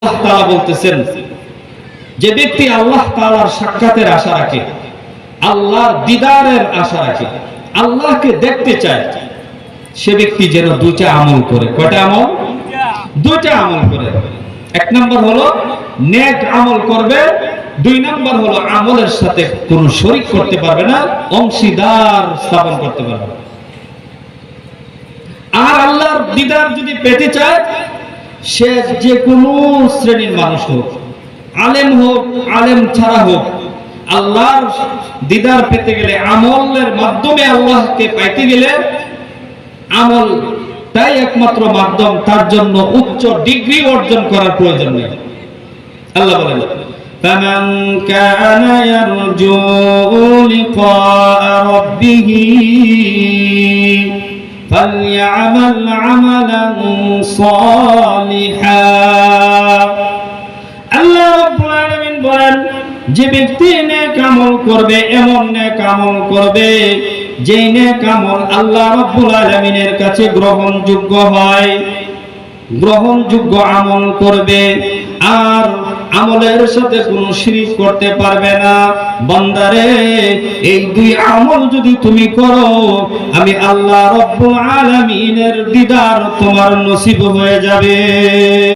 আল্লাহ তাআলা বলতেছেন, যে ব্যক্তি আল্লাহ তাআলার সাক্ষাতের আশা রাখে, আল্লাহর দিদারের আশা রাখে, আল্লাহকে দেখতে চায়, সে ব্যক্তি যেন দুইটা আমল করে। কয়টা আমল? দুইটা আমল করে। এক নম্বর হলো নেক আমল করবে, দুই নম্বর হলো আমলের সাথে কোনো শরীক করতে পারবে না, অংশীদার স্থাপন করতে পারবে না। আর আল্লাহর দিদার যদি পেতে চায়, সে যে কোনো শ্রেণীর মানুষ হোক, আলেম হোক, আলেম ছাড়া হোক, আল্লাহর দিদার পেতে গেলে, আমলের মাধ্যমে আল্লাহকে পাইতে গেলে আমল তাই একমাত্র মাধ্যম, তার জন্য উচ্চ ডিগ্রি অর্জন করার প্রয়োজন নেই। আল্লাহ বলেন, فَمَنْ كَانَ يَرْجُو لِقَاءَ رَبِّهِ فَلْيَعْمَلْ عَمَلًا صَالِحًا। আল্লাহ রাব্বুল আলামিন বলেন, যে ব্যক্তি নেক আমল করবে, এমন নেক আমল করবে যেই নেক আমল আল্লাহ রাব্বুল আলামিনের কাছে গ্রহণযোগ্য হয়, গ্রহণযোগ্য আমল করবে, আর আমলের সাথে কোনো শিরক করতে পারবে না। বান্দারে, এই দুই আমল যদি তুমি করো, আমি আল্লাহ রাব্বুল আলামিনের দিদার তোমার নসিব হয়ে যাবে।